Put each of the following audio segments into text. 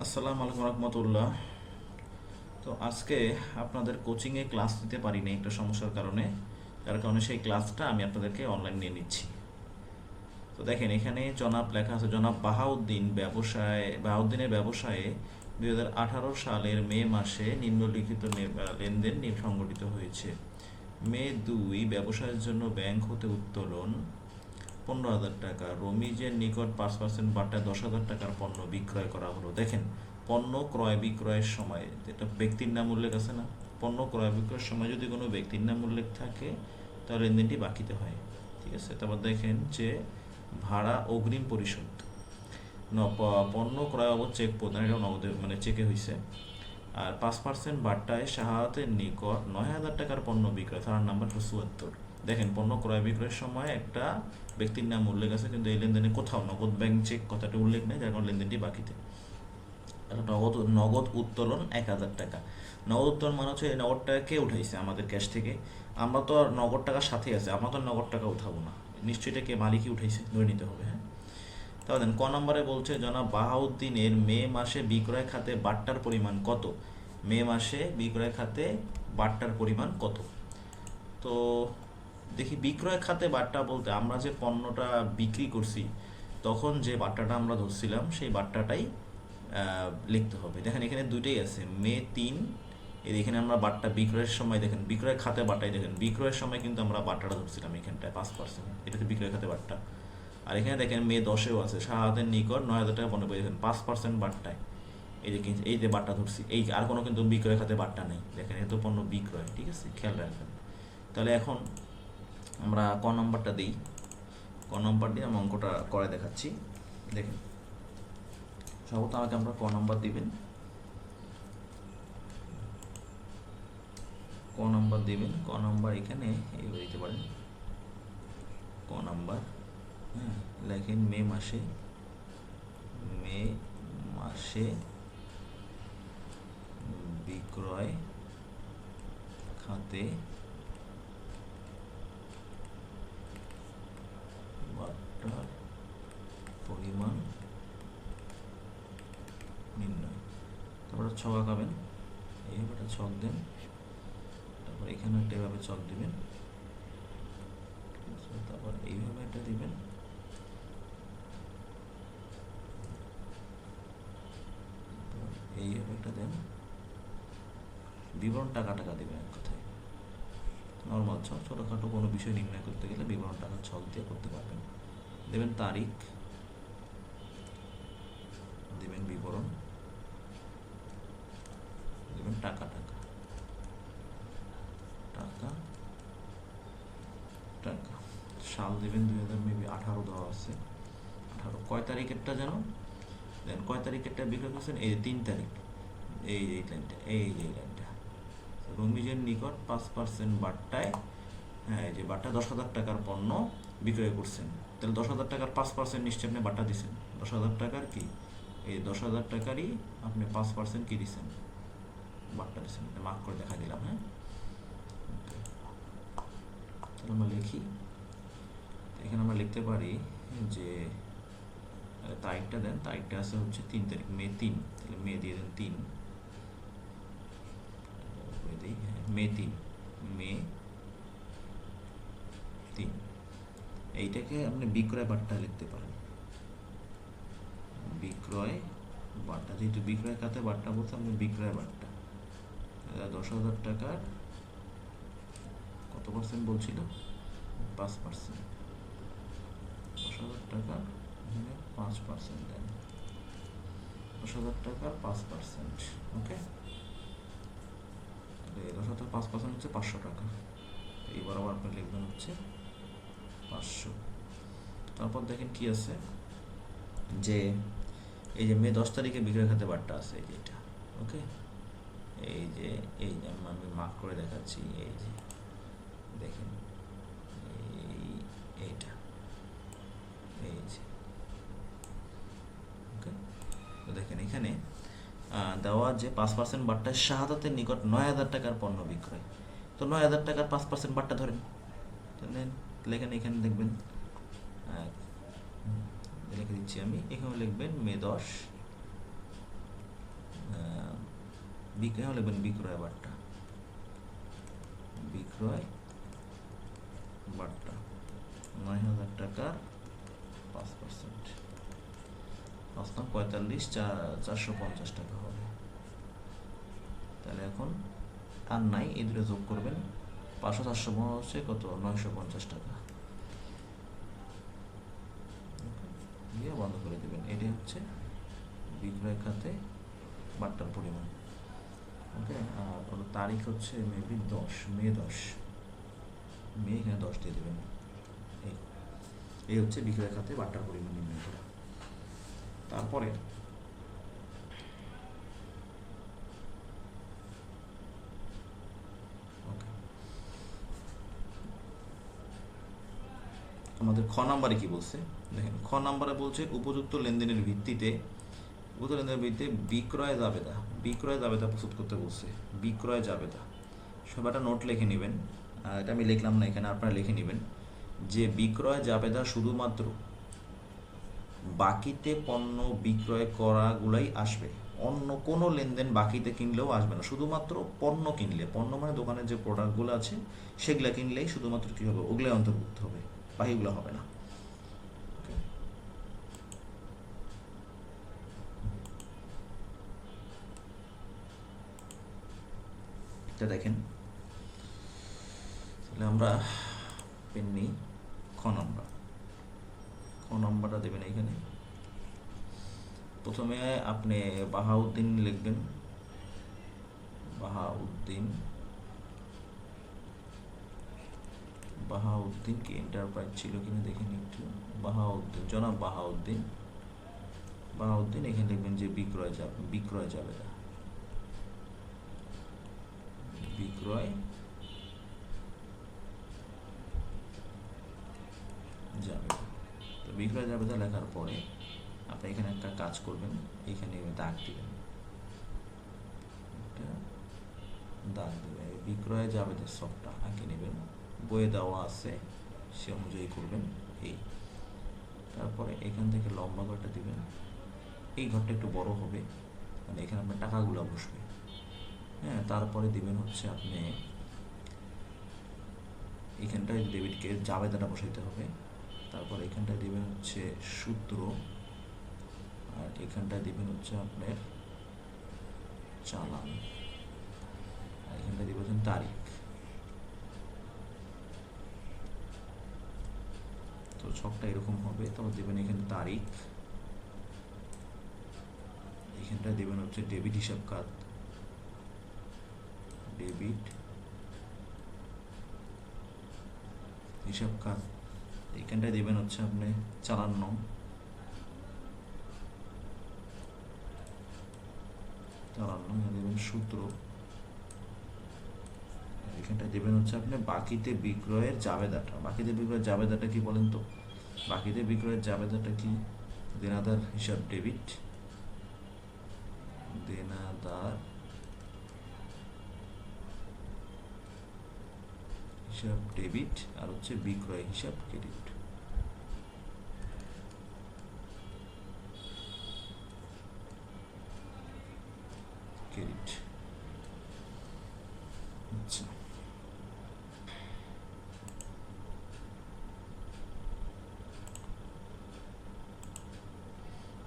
আসসালামু আলাইকুম রহমতুল্লাহ। তো আজকে আপনাদের কোচিংয়ে ক্লাস নিতে পারিনি একটা সমস্যার কারণে, যার কারণে সেই ক্লাসটা আমি আপনাদেরকে অনলাইন নিয়ে নিচ্ছি। তো দেখেন এখানে জনাব লেখা আছে, জনাব বাহাউদ্দিনের ব্যবসায়ে 2018 সালের মে মাসে নিম্নলিখিত লেনদেন সংঘটিত হয়েছে। মে 2 ব্যবসায়ের জন্য ব্যাংক হতে উত্তোলন 15,000 টাকা, রমিজের নিকট 5% বাটায় 10,000 টাকার পণ্য বিক্রয় করা হলো। দেখেন, পণ্য ক্রয় বিক্রয়ের সময় এটা ব্যক্তির নাম উল্লেখ আছে না? পণ্য ক্রয় বিক্রয়ের সময় যদি কোনো ব্যক্তির নাম উল্লেখ থাকে তাহলে লেনদেনটি বাকিতে হয়। ঠিক আছে, তারপর দেখেন যে ভাড়া অগ্রিম পরিশোধ, পণ্য ক্রয় বাবদ চেক প্রদান, এটা নগদে মানে চেকে হয়েছে। আর 5% বাট্টায় শাহাদাতের নিকট 9,000 টাকার পণ্য বিক্রয়, তার নাম্বার 74। দেখেন, পণ্য ক্রয় বিক্রয়ের সময় একটা ব্যক্তির নাম উল্লেখ আছে, কিন্তু এই লেনদেনে কোথাও নগদ ব্যাংক চেক কথাটা উল্লেখ নেই, যার কারণে লেনদেনটি বাকিতে। নগদ নগদ উত্তোলন 1,000 টাকা। নগদ উত্তোলন মানে হচ্ছে এই নগদ টাকা কে উঠাইছে আমাদের ক্যাশ থেকে? আমরা তো আর নগদ টাকার সাথে আছে, আমরা তো আর নগদ টাকা উঠাবো না, নিশ্চয়ই এটা কে মালিকই উঠাইছে ধরে নিতে হবে। হ্যাঁ, তাহলে দেন ক নম্বরে বলছে জনাব বাহাউদ্দিনের মে মাসে বিক্রয় খাতে বাট্টার পরিমাণ কত? মে মাসে বিক্রয় খাতে বাট্টার পরিমাণ কত? তো দেখি, বিক্রয় খাতে বাট্টা বলতে আমরা যে পণ্যটা বিক্রি করছি তখন যে বাট্টাটা আমরা ধরছিলাম সেই বাট্টাটাই লিখতে হবে। দেখেন এখানে দুইটাই আছে, মে 3। এখানে আমরা বাট্টা বিক্রয়ের সময় দেখেন, বিক্রয় খাতে বাট্টাই দেখেন, বিক্রয়ের সময় কিন্তু আমরা বাট্টাটা ধরছিলাম এখানটায় 5%, এটা তো বিক্রয় খাতে বাট্টা। আর এখানে দেখেন মে 10-এও আছে, শাহাদের নিকট 9,000 টাকা পণ্য পেয়ে, দেখেন 5% বাট্টায় এই যে বাট্টা ধরছি, এই আর কোনো কিন্তু বিক্রয় খাতে বাট্টা নেই। দেখেন এ তো পণ্য বিক্রয়, ঠিক আছে, খেয়াল রাখবেন। তাহলে এখন আমরা ক নম্বরটা দিই, ক নম্বর দিয়ে আমি অঙ্কটা করে দেখাচ্ছি। দেখেন, সর্বত আমাকে আমরা ক নম্বর দিবেন, ক নম্বর দিবেন। ক নম্বর এখানে এইভাবে দিতে পারেন, ক নম্বর। হ্যাঁ, লেখেন মে মাসে বিক্রয় খাতে বাট্টার পরিমাণ নির্ণয়। তারপরে ছক আঁকাবেন, এইভাবে একটা ছক দেন, তারপর এখানে একটা এভাবে ছক দিবেন, তারপর এইভাবে একটা দিবেন, এইভাবে একটা দেন, বিবরণ টাকা টাকা দেবেন এক কথায়। নর্মাল ছক, ছোটোখাটো কোনো বিষয় নির্ণয় করতে গেলে বিবরণ টাকার ছক দিয়ে করতে পারবেন। দেবেন তারিখ, দেবেন বিবরণ, দেবেন টাকা টাকা টাকা টাকা, সাল দেবেন 2018 দেওয়া আছে, 18 কয় তারিখেরটা যেন, দেন কয় তারিখেরটা বিক্রয় করছেন, এই 3 তারিখ, এই লাইনটা, এই লাইনটা। রমিজের নিকট 5% বাট্টায়, হ্যাঁ এই যে বাট্টা 10,000 টাকার পণ্য বিক্রয় করছেন, তাহলে 10,000 টাকার 5% নিশ্চয়ই আপনি বাট্টা দিচ্ছেন। 10,000 টাকার কি, এই 10,000 টাকারই আপনি 5% কি দিচ্ছেন, বাট্টা দিচ্ছেন, মার্ক করে দেখা দিলাম। হ্যাঁ, তাহলে আমরা লিখি, এখানে আমরা লিখতে পারি যে তারিখটা দেন, তারিখটা আছে হচ্ছে 3 তারিখ, মে 3, তাহলে মে দিয়ে দেন 3, মে 3, মে 3। এইটাকে আপনি বিক্রয় বাট্টা লিখতে পারেন, বিক্রয় বাট্টা, যেহেতু বিক্রয় খাতে বাট্টা বলতে আপনি বিক্রয় বাট্টা 10,000 টাকার কত পার্সেন্ট বলছিল, 5%, 10,000 টাকার 5% দেন, 10,000 টাকার 5%। ওকে, 10,000 5% হচ্ছে 500 টাকা, এই বরাবর আপনি লিখবেন হচ্ছে 500। তারপর দেখেন কি আছে, যে এই যে মে 10 তারিখে বিক্রয় খাতে বাট্টা আছে, এই যে এটা। ওকে, এই যে আমি মার্ক করে দেখাচ্ছি, এই যে দেখেন এইটা, এই যে। ওকে, তো দেখেন এখানে দেওয়া যে 5% বাট্টা শাহাদাতের নিকট 9,000 টাকার পণ্য বিক্রয়, তো 9,000 টাকার 5% বাট্টা ধরেন, লেখেন এখানে দেখবেন, লিখে দিচ্ছি আমি, এখানে লিখবেন মে 10, বিক্রয় লিখবেন বিক্রয় বাট্টা, বিক্রয় বাট্টা ৯,০০০ টাকার ৫%, ৪৫,৪৫০ টাকা হবে। তাহলে এখন আর নাই, এই দুটো যোগ করবেন, ৫০০ 400 হচ্ছে কত, ৯৫০ টাকা দিয়ে বন্ধ করে দেবেন। এটি হচ্ছে বিক্রয় খাতে বাট্টার পরিমাণ। ওকে, আর ওর তারিখ হচ্ছে মেবি 10 মে 10, মে এখানে 10 দিয়ে দেবেন। এই হচ্ছে বিক্রয় খাতে বাট্টার পরিমাণ নির্ণয় করা। তারপরে আমাদের খ নাম্বারে কি বলছে দেখেন, খ নাম্বারে বলছে উপযুক্ত লেনদেনের ভিত্তিতে, উপযুক্ত লেনদেনের ভিত্তিতে বিক্রয় জাবেদা, বিক্রয় জাবেদা প্রস্তুত করতে বলছে। বিক্রয় জাবেদা সবাই একটা নোট লিখে নেবেন, এটা আমি লিখলাম না এখানে, আপনারা লিখে নেবেন যে বিক্রয় জাবেদা শুধুমাত্র বাকিতে পণ্য বিক্রয় করাগুলাই আসবে, অন্য কোনো লেনদেন বাকিতে কিনলেও আসবে না। শুধুমাত্র পণ্য কিনলে, পণ্য মানে দোকানের যে প্রোডাক্টগুলো আছে সেগুলো কিনলেই শুধুমাত্র কী হবে, ওগুলোই অন্তর্ভুক্ত হবে, বাকিগুলো হবে না। এটা দেখেন, তাহলে আমরা পেন নিই, খ নম্বর, খ নম্বরটা দেবেন এইখানে। প্রথমে আপনি বাহাউদ্দিন লিখবেন, বাহাউদ্দিন, বাহাউদ্দিন কি এন্টারপ্রাইজ ছিল কিনা দেখেন একটু, বাহাউদ্দিন, জনাব বাহাউদ্দিন, বাহাউদ্দিন এখানে লিখবেন যে বিক্রয় যাবে, বিক্রয় যাবে না, বিক্রয় যাবে। তো বিক্রয় জাবেদা লেখার পরে আপনি এখানে একটা কাজ করবেন, এখানে দাগ দিবেন, একটা দাগ দেবেন, বিক্রয় জাবেদা সবটা আঁকে নেবেন, বইয়ে দেওয়া আছে সে অনুযায়ী করবেন। এই তারপরে এখান থেকে লম্বা ঘরটা দিবেন, এই ঘরটা একটু বড় হবে, মানে এখানে আপনার টাকাগুলো বসবে। হ্যাঁ, তারপরে দিবেন হচ্ছে আপনি এখানটায় ডেবিটকে জাবেদাটা বসাইতে হবে, তারপর এখানটায় দিবেন হচ্ছে সূত্র, আর এখানটায় দিবেন হচ্ছে আপনার চালান, আর এখানটায় দিবেন হচ্ছে তারিখ। তো ছকটা এরকম হবে, তারপর দেবেন এখানে তারিখ, এখানটায় দেবেন হচ্ছে ডেবিট হিসাব খাত, ডেবিট হিসাব খাত, এখানটায় দেবেন হচ্ছে আপনি চালান নং, চালান নং দেবেন সূত্র, এখানটায় দেবেন হচ্ছে আপনি বাকিতে বিক্রয়ের জাবেদাটা। বাকিতে বিক্রয়ের জাবেদাটা কি বলেন তো, বাকিতে বিক্রয়ের জাবেদাটা কি, দেনাদার হিসাব ডেবিট, দেনাদার হিসাব ডেবিট, আর হচ্ছে বিক্রয় হিসাব ক্রেডিট। ক্রেডিট, আচ্ছা।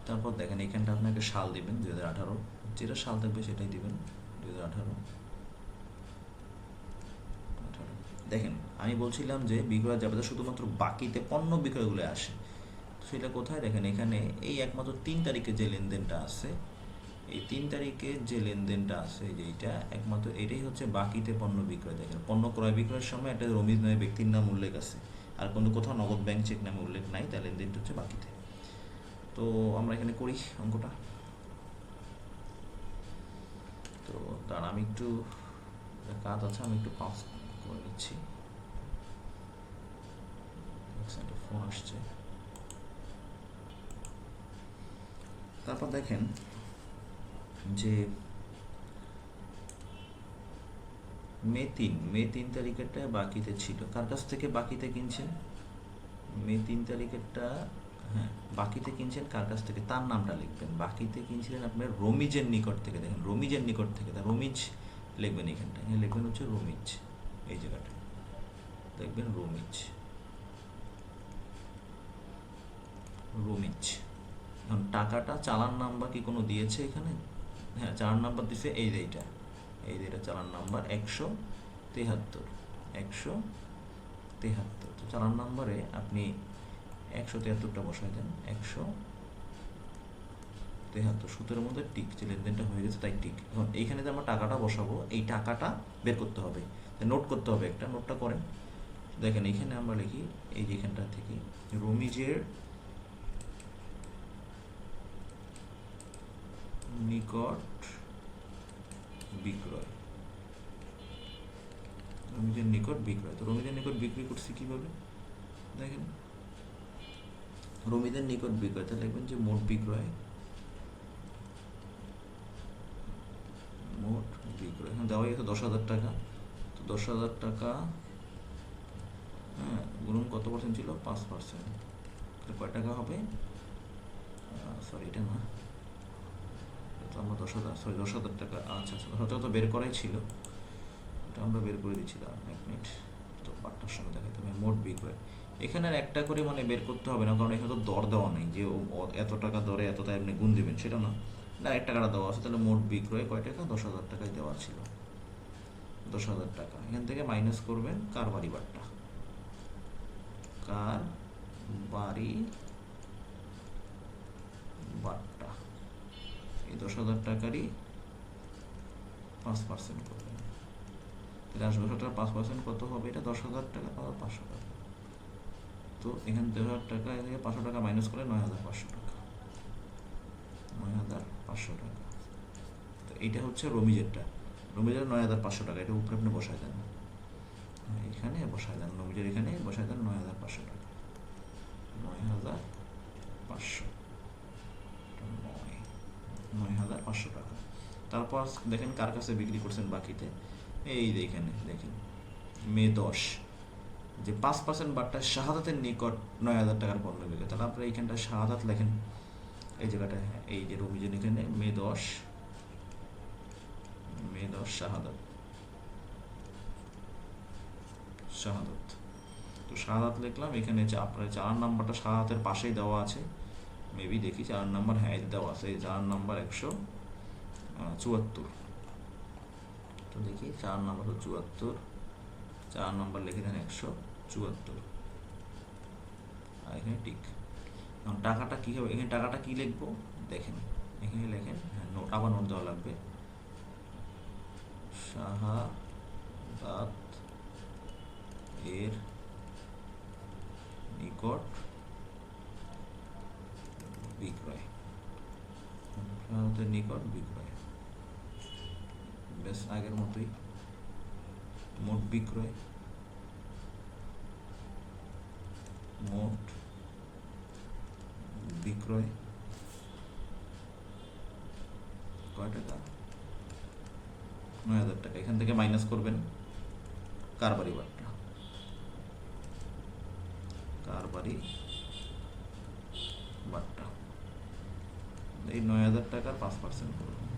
তারপর দেখেন এখানটা আপনাকে সাল দিবেন 2018, যেটা সাল থাকবে সেটাই দিবেন 2018। দেখেন আমি বলছিলাম যে বিক্রয় জাবেদা শুধুমাত্র বাকিতে পণ্য বিক্রয়গুলো আসে, সেটা কোথায় দেখেন, এখানে এই একমাত্র 3 তারিখে যে লেনদেনটা আছে, এই 3 তারিখে যে লেনদেনটা আছে, যে এইটা একমাত্র এটাই হচ্ছে বাকিতে পণ্য বিক্রয়। দেখেন পণ্য ক্রয় বিক্রয়ের সময় একটা রমিজ নামে ব্যক্তির নাম উল্লেখ আছে, আর কোনো কোথাও নগদ ব্যাংক চেক নামে উল্লেখ নাই, তাই লেনদেনটা হচ্ছে বাকিতে। তো আমরা এখানে করি অঙ্কটা, তো তার আমি একটু কাজ আছে, আমি একটু পাস করে নিচ্ছি, ফোন আসছে। তারপর দেখেন যে মে 3 তারিখেরটা বাকিতে ছিল, কার কাছ থেকে বাকিতে কিনছেন, মে 3 তারিখেরটা, হ্যাঁ, বাকিতে কিনছেন কার কাছ থেকে তার নামটা লিখবেন। বাকিতে কিনছিলেন আপনার রমিজের নিকট থেকে, দেখেন রমিজের নিকট থেকে, তা রমিজ লিখবেন এখানটা, এখানে লিখবেন হচ্ছে রমিজ, এই জায়গাটা দেখবেন রমিজ, রমিজ। এখন টাকাটা চালান নাম্বার কি কোনো দিয়েছে এখানে? হ্যাঁ, চালান নাম্বার দিছে, এই যে এইটা, এই যে এটা চালান নাম্বার 173, 173। তো চালান নাম্বারে আপনি 173টা বসাই দেন, 173, সূত্রের মধ্যে টিক, যে লেনদেনটা হয়ে গেছে তাই টিক। এখন এইখানে যে আমরা টাকাটা বসাবো, এই টাকাটা বের করতে হবে, নোট করতে হবে, একটা নোটটা করেন। দেখেন এইখানে আমরা লিখি, এই যে এখানটা থেকে রমিজের নিকট বিক্রয়, রমিজের নিকট বিক্রয়। তো রমিজের নিকট বিক্রি করছি কিভাবে দেখেন, রমিজের নিকট বিক্রয়, তাহলে লিখবেন যে মোট বিক্রয়, মোট বিক্রয়। এখানে দেওয়া গেছে 10,000 টাকা, তো 10,000 টাকা, হ্যাঁ, গুণন কত পার্সেন্ট ছিল? 5%। তাহলে কয় টাকা হবে? সরি এটা না, তো আমরা 10,000 টাকা, আচ্ছা আচ্ছা 10,000 টাকা তো বের করাই ছিল, এটা আমরা বের করে দিচ্ছিলাম, 1 মিনিট, তো 8টার সময় দেখাতে হবে। মোট বিক্রয় এখানে আর একটা করে মানে বের করতে হবে না, কারণ এখানে তো দর দেওয়া নেই যে এত টাকা দরে এত তাই আপনি গুণ দেবেন, সেটা না, না 1 টাকাটা দেওয়া আছে। তাহলে মোট বিক্রয় কয় টাকা? 10,000 টাকায় দেওয়া ছিল, 10,000 টাকা। এখান থেকে মাইনাস করবেন কার বাড়ি বারটা, কার বাড়ি বারটা, এই 10,000 টাকারই 5% করবেন, তাহলে আসবে 10,000 টাকা 5% কত হবে? এটা 10,000 টাকা, 500 টাকা। তো এখানে 10,000 টাকা থেকে 500 টাকা মাইনাস করে 9,500 টাকা, 9,500 টাকা। তো এইটা হচ্ছে রমিজেরটা, রমিজের 9,500 টাকা, এটা উপরে আপনি বসায় দেন, এখানে বসায় দেন, রমিজের এখানে বসায় দেন 9,500 টাকা, 9,500, 9,500 টাকা। তারপর দেখেন কার কাছে বিক্রি করছেন বাকিতে, এই যে এখানে দেখেন মে 10, যে 5% বারটা শাহাদাতের নিকট 9,000 টাকার পণ্য বিক্রি। তাহলে আপনারা এইখানটা শাহাদাত লেখেন, এই জায়গাটা, হ্যাঁ, এই যে রমিজের এখানে মে 10, শাহাদাত, শাহাদাত। তো শাহাদাত লিখলাম, এখানে আপনার চালান নাম্বারটা শাহাদাতের পাশেই দেওয়া আছে, মেবি দেখি চালান নাম্বার, হ্যাঁ দেওয়া আছে, এই চালান নাম্বার 174। তো দেখি চালান নাম্বার 74, চালান নাম্বার লিখে দেন 174, আর এখানে টিক। এখন টাকাটা কী হবে, এখানে টাকাটা কী লিখবো দেখেন, এখানে লেখেন, হ্যাঁ নোট, আবার নোট দেওয়া লাগবে, শাহাদাত এর নিকট বিক্রয়, শাহাদাতের নিকট বিক্রয়, বেশ আগের মতোই, মোট বিক্রয়, মোট বিক্রয় কয় টাকা? 9,000 টাকা। এখান থেকে মাইনাস করবেন কার বাড়ি বারটা, কার বাড়ি বারটা, এই 9,000 টাকার 5% করবেন,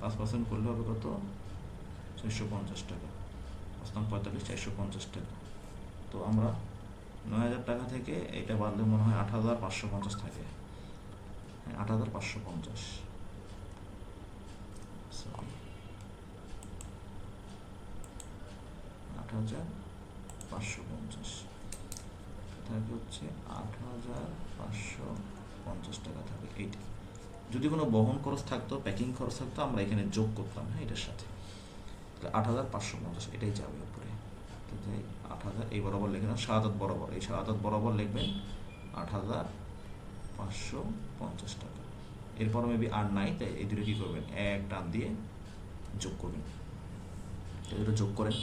5% করলে হবে কত? 450 টাকা, 45, 450 টাকা। তো আমরা 9,000 টাকা থেকে এটা বাড়লে মনে হয় 8,550 থাকে, 8,550, সরি 8,550 থাকে হচ্ছে 8,550 টাকা থাকে। এইটা যদি কোনো বহন খরচ থাকতো, প্যাকিং খরচ থাকতো, আমরা এখানে যোগ করতাম, হ্যাঁ এটার সাথে, তাহলে 8,550 এটাই যাবে উপরে। তো যাই 8,000 এই বরাবর লিখে না, শাহাদাত বরাবর, এই শাহাদাত বরাবর লিখবেন 8,550 টাকা। এরপর মেবি আর নাই, তাই এই দুটো কী করবেন, এক টান দিয়ে যোগ করবেন, এই দুটো যোগ করেন।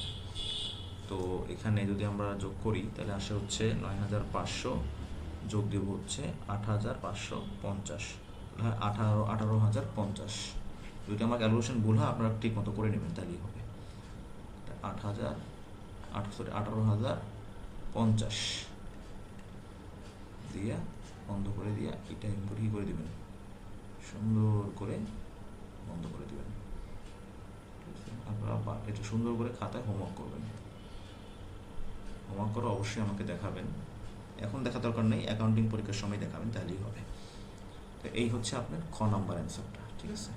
তো এখানে যদি আমরা যোগ করি তাহলে আসে হচ্ছে 9,500, যোগ দেব হচ্ছে 8,550, 18,050। যদি আমার ক্যালকুলেশন ভুল হয় আপনারা ঠিক মতো করে নেবেন, তাহলেই হবে। 18,050, দিয়া বন্ধ করে দিয়া এটা কি করে দিবেন, সুন্দর করে বন্ধ করে দিবেন। আপনারা এটা সুন্দর করে খাতায় হোমওয়ার্ক করবেন। হোমওয়ার্ক করে অবশ্যই আমাকে দেখাবেন। এখন দেখা দরকার নেই, অ্যাকাউন্টিং পরীক্ষার সময় দেখাবেন, তাহলেই হবে। তো এই হচ্ছে আপনার খ নাম্বার অ্যান্সারটা, ঠিক আছে?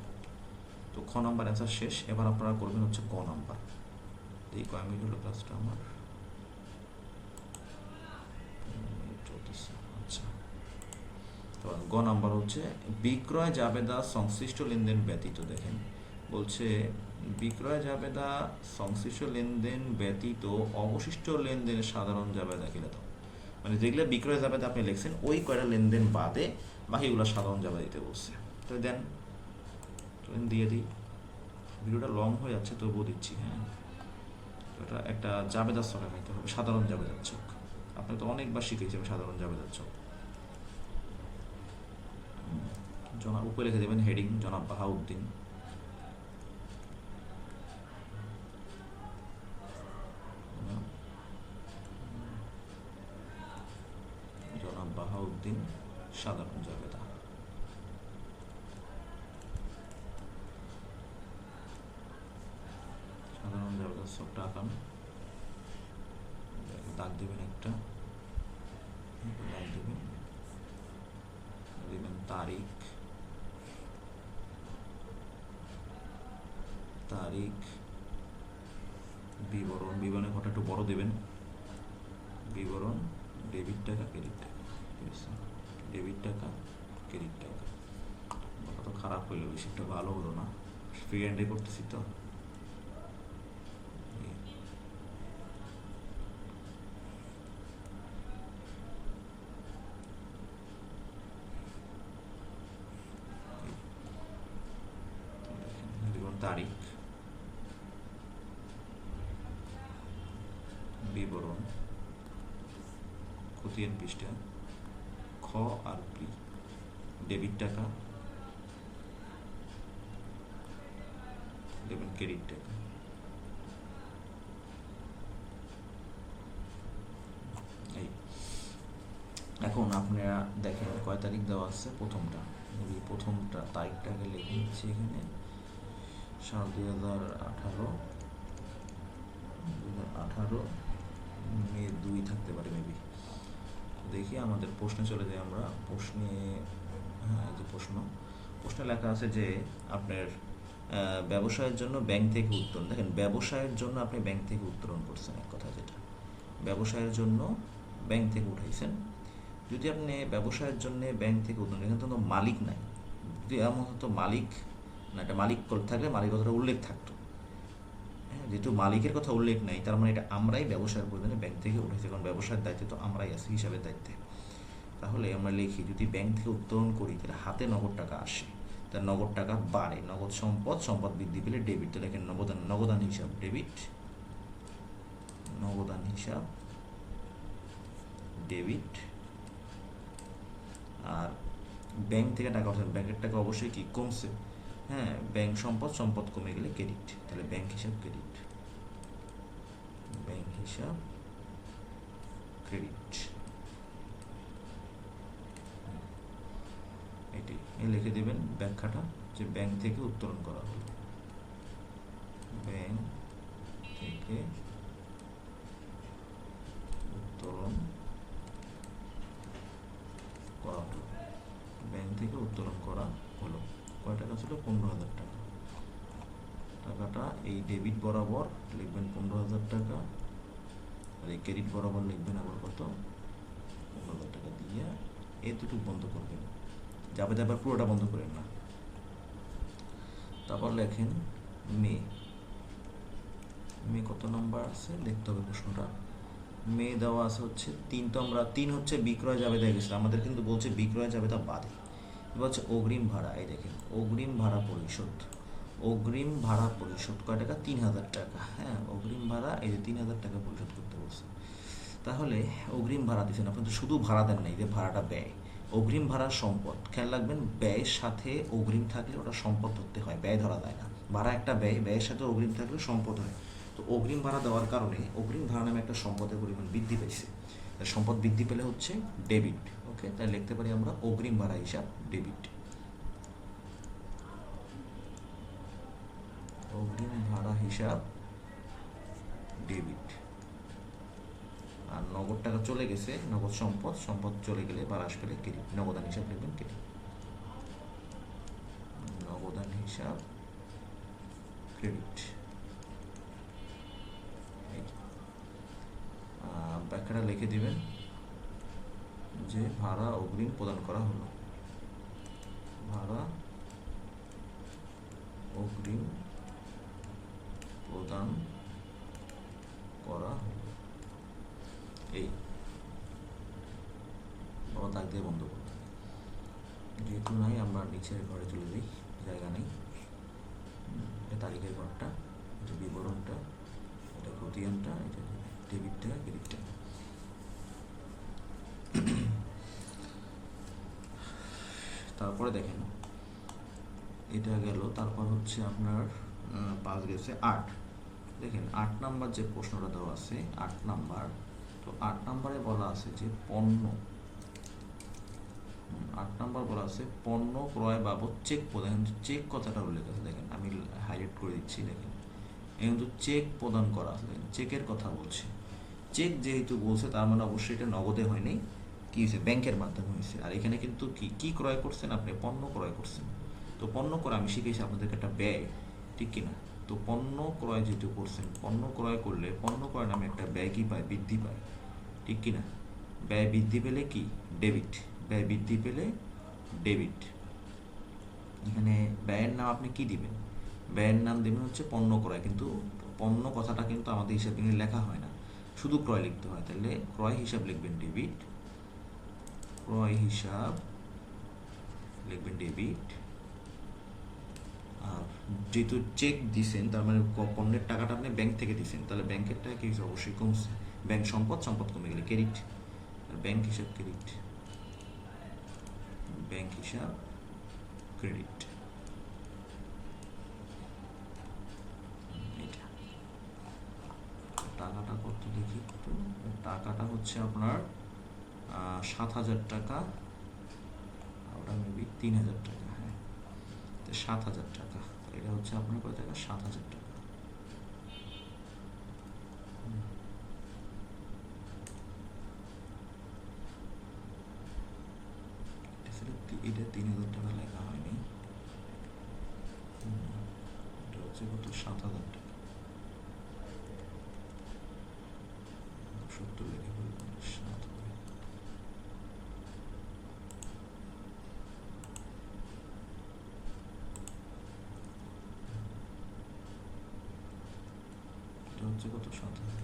তো খ নাম্বার অ্যান্সার শেষ। এবার আপনারা করবেন হচ্ছে গ নাম্বার। এই কয় মিনিট হলো ক্লাসটা আমার? আচ্ছা, তো গ নাম্বার হচ্ছে বিক্রয় জাবেদা সংশ্লিষ্ট লেনদেন ব্যতীত। দেখেন বলছে বিক্রয় জাবেদা সংশ্লিষ্ট লেনদেন ব্যতীত অবশিষ্ট লেনদেনের সাধারণ জাবেদা কিলা দাও। মানে যেগুলো বিক্রয় জাবেদা আপনি লিখছেন ওই কয়টা লেনদেন বাদে বাকিগুলো সাধারণ জাবেদা দিতে বলছে। তো দেন, দিয়ে দিই। ভিডিওটা লং হয়ে যাচ্ছে তবুও দিচ্ছি। হ্যাঁ, এটা একটা জাবেদার ছক আঁকাইতে হবে, সাধারণ জাবেদার ছক। আপনি তো অনেকবার শিখেছি আমি সাধারণ জাবেদার ছক। জনাব উপরে লিখে দেবেন হেডিং জনাব বাহাউদ্দিন। জনাব বাহাউদ্দিন সাধারণ জাবেদা। সাধারণ জাবেদার ছকটা আঁকান। দাগ দেবেন একটা, দাগ দেবেন, দেবেন তারিখ, বিবরণ, বিবরণের ঘরটা একটু বড় দেবেন। বিবরণ, ডেবিট টাকা, ক্রেডিট টাকা, ঠিক আছে? ডেবিট টাকা, ক্রেডিট টাকা। কত খারাপ হইলো, বেশিটা ভালো হলো না, ফ্রি হ্যান্ডে করতেছি তো। তারিখ, বিবরণ, খতিয়ান পৃষ্ঠা, খ আর পি, ডেবিট টাকা, দেবেন ক্রেডিট টাকা। এই এখন আপনারা দেখেন কয় তারিখ দেওয়া আছে। প্রথমটা তারিখটাকে লিখে নিচ্ছি এখানে, সাল 2018 মে 2 থাকতে পারে মেবি। দেখি আমাদের প্রশ্নে চলে যাই আমরা। প্রশ্নে, হ্যাঁ এই যে প্রশ্নে লেখা আছে যে আপনার ব্যবসায়ের জন্য ব্যাংক থেকে উত্তোলন। দেখেন ব্যবসায়ের জন্য আপনি ব্যাংক থেকে উত্তোলন করছেন, এক কথা যেটা ব্যবসায়ের জন্য ব্যাংক থেকে উঠাইছেন। যদি আপনি ব্যবসায়ের জন্য ব্যাংক থেকে উত্তোলন, এখানে তো মালিক নাই, যদি এমন হতো মালিক না, এটা মালিক থাকলে মালিক কথাটা উল্লেখ থাকতো। হ্যাঁ, যেহেতু মালিকের কথা উল্লেখ নাই তার মানে এটা আমরাই ব্যবসায়ের প্রয়োজনে ব্যাংক থেকে উঠেছি, কারণ ব্যবসায়ের দায়িত্বে তো আমরাই আছি হিসাবের দায়িত্বে। তাহলে আমরা লিখি যদি ব্যাংক থেকে উত্তোলন করি তাহলে হাতে নগদ টাকা আসে, তার নগদ টাকা বাড়ে, নগদ সম্পদ বৃদ্ধি পেলে ডেবিট। তো লেখেন নগদান হিসাব ডেবিট, নগদান হিসাব ডেবিট। আর ব্যাংক থেকে টাকা উঠছে, ব্যাংকের টাকা অবশ্যই কি কমছে। হ্যাঁ, ব্যাংক সম্পদ কমে গেলে ক্রেডিট, তাহলে ব্যাংক হিসাব ক্রেডিট, ব্যাংক হিসাব ক্রেডিট। এটি লিখে দেবেন ব্যাখ্যাটা, যে ব্যাংক থেকে উত্তোলন করা হলো, ব্যাংক থেকে উত্তোলন করা হলো, ব্যাংক থেকে উত্তোলন করা হলো। কয় টাকা ছিল? 15,000 টাকা। টাকাটা এই ডেবিট বরাবর লিখবেন 15,000 টাকা, আর এই ক্রেডিট বরাবর লিখবেন আবার কত? 15,000 টাকা দিয়ে এতটুকু বন্ধ করবেন, যাবে আবার পুরোটা বন্ধ করেন না। তারপর লেখেন মে কত নম্বর আছে দেখতে হবে প্রশ্নটা। মে দেওয়া আছে হচ্ছে 3। তো আমরা 3 হচ্ছে বিক্রয় জাবেদা গেছিলাম, আমাদের কিন্তু বলছে বিক্রয় জাবেদা বাদে। এবার হচ্ছে অগ্রিম ভাড়া। এই দেখেন অগ্রিম ভাড়া পরিশোধ, অগ্রিম ভাড়া পরিশোধ কয় টাকা? 3,000 টাকা। হ্যাঁ, অগ্রিম ভাড়া এই যে 3,000 টাকা পরিশোধ করতে বলছে। তাহলে অগ্রিম ভাড়া দিচ্ছেন, আপনি তো শুধু ভাড়া দেন নাই, যে ভাড়াটা ব্যয়। অগ্রিম ভাড়া সম্পদ, খেয়াল রাখবেন ব্যয়ের সাথে অগ্রিম থাকলে ওটা সম্পদ ধরতে হয়, ব্যয় ধরা যায় না। ভাড়া একটা ব্যয়, ব্যয়ের সাথে অগ্রিম থাকলে সম্পদ হয়। তো অগ্রিম ভাড়া দেওয়ার কারণে অগ্রিম ভাড়া নামে একটা সম্পদের পরিমাণ বৃদ্ধি পেয়েছে। সম্পদ বৃদ্ধি পেলে হচ্ছে ডেবিট। ওকে, ওকে, তাই লিখতে পারি আমরা অগ্রিম ভাড়া হিসাব ডেবিট। অগ্রিম ভাড়া হিসাব ডেবিট। আর নগদ টাকা চলে গেছে, নগদ সম্পদ, সম্পদ চলে গেলে বা হ্রাস পেলে ক্রেডিট, নগদান হিসাব লিখবেন ক্রেডিট। নগদান হিসাব ক্রেডিট। ব্যাখ্যাটা লিখে দিবেন যে ভাড়া অগ্রিম প্রদান করা হলো, ভাড়া অগ্রিম প্রদান করা হলো। এই বড় দাগ দিয়ে বন্ধ করতে, যেহেতু নাই আমরা নিচের ঘরে চলে যাই, জায়গা নেই। এটা তারিখের ঘরটা, এটা বিবরণটা, এটা খতিয়ানটা, এটা ডেবিটটা, ক্রেডিটটা। তারপরে দেখেন এটা গেল, তারপর হচ্ছে আপনার 5 গেছে 8। দেখেন 8 নাম্বার যে প্রশ্নটা দেওয়া আছে, 8 নাম্বার, তো 8 নাম্বারে বলা আছে যে পণ্য, 8 নাম্বার বলা আছে পণ্য ক্রয় বাবদ চেক প্রদান। চেক কথাটা উল্লেখ আছে, দেখেন আমি হাইলাইট করে দিচ্ছি, দেখেন কিন্তু চেক প্রদান করা আছে, দেখেন চেকের কথা বলছে। চেক যেহেতু বলছে তার মানে অবশ্যই এটা নগদে হয়নি, কি হয়েছে, ব্যাংকের মাধ্যমে হয়েছে। আর এখানে কিন্তু কি ক্রয় করছেন আপনি, পণ্য ক্রয় করছেন। তো পণ্য ক্রয় আমি শিখেছি আপনাদেরকে একটা ব্যয়, ঠিক কিনা। তো পণ্য ক্রয় যেহেতু করছেন, পণ্য ক্রয় করলে পণ্য ক্রয় নামে একটা ব্যয় কি পায়, বৃদ্ধি পায়, ঠিক কিনা। ব্যয় বৃদ্ধি পেলে কি, ডেবিট। ব্যয় বৃদ্ধি পেলে ডেবিট। এখানে ব্যয়ের নাম আপনি কি দিবেন, ব্যয়ের নাম দেবেন হচ্ছে পণ্য ক্রয়, কিন্তু পণ্য কথাটা কিন্তু আমাদের হিসাব নিয়ে লেখা হয় না, শুধু ক্রয় লিখতে হয়। তাহলে ক্রয় হিসাব লিখবেন ডেবিট, ক্রয় হিসাব লিখবেন ডেবিট। আর যেহেতু চেক দিছেন তার মানে পণ্যের টাকাটা আপনি ব্যাংক থেকে দিছেন, তাহলে ব্যাংকের টাকা কি অবশ্যই কমছে, ব্যাংক সম্পদ, সম্পদ কমে গেলে ক্রেডিট। ব্যাংক হিসাব ক্রেডিট, ব্যাংক হিসাব ক্রেডিট। এটা টাকাটা কত দেখি একটু, টাকাটা হচ্ছে আপনার 7,000 টাকা, ওটা মেবি 3,000 টাকা, হ্যাঁ 7,000 টাকা। এটা হচ্ছে আপনার কত টাকা, 7,000 টাকা। এটা 3,000 টাকা লেখা হয়নি, এটা হচ্ছে কত, 7,000 টাকা। 70 লিখে বলবেন 7,000। এটা হচ্ছে কত, 7,000।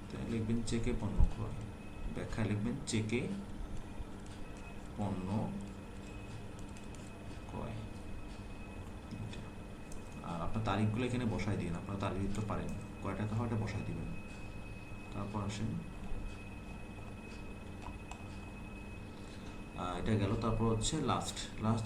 তাই লিখবেন চেকে পণ্য ক্রয়, ব্যাখ্যায় লিখবেন চেকে পণ্য ক্রয়। আর আপনার তারিখগুলো এখানে বসাই দিন, আপনার তারিখ দিতে পারেন, কয় টাকা হয় এটা বসাই দিবেন। তারপর আসেন, এটা গেল। তারপর হচ্ছে লাস্ট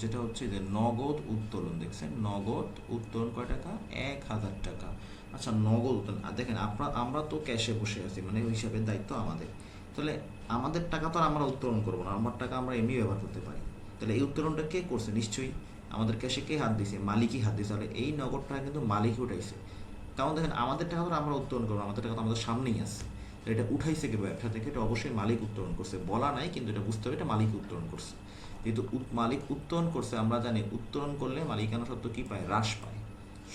যেটা হচ্ছে যে নগদ উত্তোলন। দেখছেন নগদ উত্তোলন কয় টাকা, 1,000 টাকা। আচ্ছা নগদ উত্তোলন, দেখেন আমরা তো ক্যাশে বসে আছি, মানে ওই হিসাবের দায়িত্ব আমাদের। তাহলে আমাদের টাকা তো আর আমরা উত্তোলন করবো না, আমার টাকা আমরা এমনি ব্যবহার করতে পারি। তাহলে এই উত্তোলনটা কে করছে, নিশ্চয়ই আমাদের ক্যাশে কে হাত দিছে, মালিকই হাত দিছে। তাহলে এই নগদ টাকা কিন্তু মালিকই উঠাইছে, কারণ দেখেন আমাদের টাকা তো আমরা উত্তোলন করবো, আমাদের টাকা তো আমাদের সামনেই আছে। এটা উঠাইছে কি ব্যবসা থেকে, এটা অবশ্যই মালিক উত্তোলন করছে, বলা নাই কিন্তু এটা বুঝতে হবে এটা মালিক উত্তোলন করছে। যেহেতু মালিক উত্তোলন করছে, আমরা জানি উত্তোলন করলে মালিকানা সত্ত্ব কি পায়, হ্রাস পায়।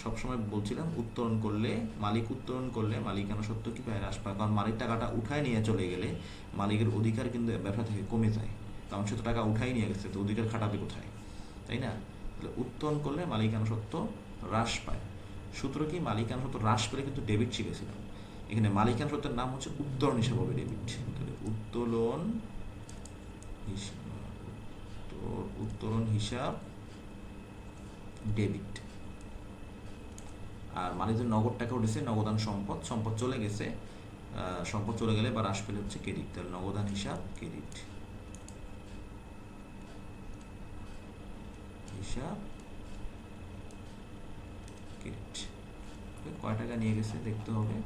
সবসময় বলছিলাম উত্তোলন করলে, মালিক উত্তোলন করলে মালিকানা সত্ত্ব কি পায়, হ্রাস পায়। কারণ মালিক টাকাটা উঠায় নিয়ে চলে গেলে মালিকের অধিকার কিন্তু ব্যবসা থেকে কমে যায়, কারণ সে তো টাকা উঠাই নিয়ে গেছে, তো অধিকার খাটাবে কোথায়, তাই না। তাহলে উত্তোলন করলে মালিকানা সত্ত্ব হ্রাস পায়। সূত্র কি, মালিকানা সত্ত্ব হ্রাস পেলে কিন্তু ডেবিট শিখেছিলাম। এখানে মালিকানা সত্ত্বের নাম হচ্ছে উত্তোলন হিসাব হবে ডেবিট। তাহলে উত্তোলন হিসাব ডেবিট। আর মালিকের নগদ টাকা উঠেছে, নগদান সম্পদ, সম্পদ চলে গেছে, সম্পদ চলে গেলে বা হ্রাস পেলে হচ্ছে ক্রেডিট। তাহলে নগদান হিসাব ক্রেডিট, হিসাব ক্রেডিট। কয় টাকা নিয়ে গেছে দেখতে হবে,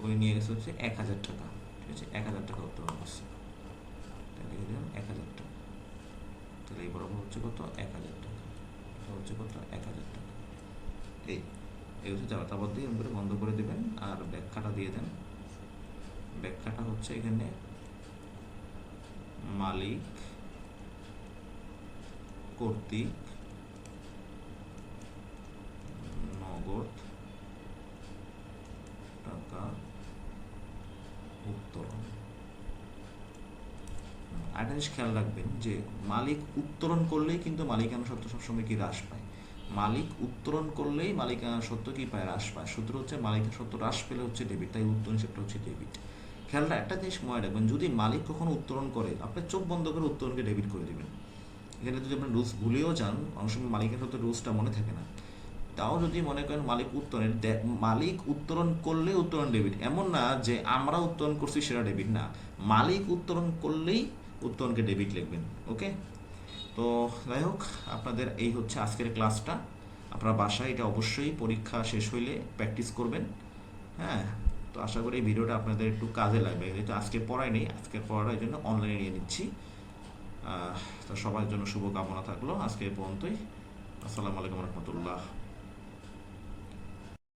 ওই নিয়ে গেছে হচ্ছে 1,000 টাকা। ঠিক আছে, 1000 টাকা উত্তোলন করছে, তাহলে লিখে দিলাম 1000 টাকা। তাহলে এই বরাবর হচ্ছে কত, 1000 টাকা, এটা হচ্ছে কত, 1000 টাকা। এই এই হচ্ছে যাওয়া, তারপর দিয়ে এরকম করে বন্ধ করে দেবেন আর ব্যাখ্যাটা দিয়ে দেন। ব্যাখ্যাটা হচ্ছে এখানে মালিক কর্তৃক নগদ টাকা উত্তোলন। একটা জিনিস খেয়াল রাখবেন যে মালিক উত্তোলন করলেই কিন্তু মালিকানা সত্ত্ব সবসময় কি হ্রাস পায়। মালিক উত্তোলন করলেই মালিকানা সত্ত্ব কি পায়, হ্রাস পায়। সূত্র হচ্ছে মালিকানা সত্ত্ব হ্রাস পেলে হচ্ছে ডেবিট, তাই উত্তোলন হিসেবটা হচ্ছে ডেবিট। খেয়ালটা একটা জিনিস মনে রাখবেন, যদি মালিক কখনো উত্তোলন করে আপনি চোখ বন্ধ করে উত্তোলনকে ডেবিট করে দেবেন। এখানে যদি আপনি রুলস ভুলেও যান, অনেক সময় মালিকের সত্ত্ব রুলসটা মনে থাকে না, তাও যদি মনে করেন মালিক উত্তোলন করলে উত্তোলন ডেবিট, এমন না যে আমরা উত্তোলন করছি সেটা ডেবিট না, মালিক উত্তোলন করলেই উত্তোলনকে ডেবিট লিখবেন। ওকে, তো যাই হোক, আপনাদের এই হচ্ছে আজকের ক্লাসটা। আপনারা বাসায় এটা অবশ্যই পরীক্ষা শেষ হইলে প্র্যাকটিস করবেন। হ্যাঁ, তো আশা করি এই ভিডিওটা আপনাদের একটু কাজে লাগবে, যেহেতু আজকে পড়াই নেই, আজকের পড়াটা এই জন্য অনলাইনে নিয়ে নিচ্ছি। তো সবার জন্য শুভকামনা থাকলো, আজকে এই পর্যন্তই। আসসালামু আলাইকুম রহমতুল্লাহ।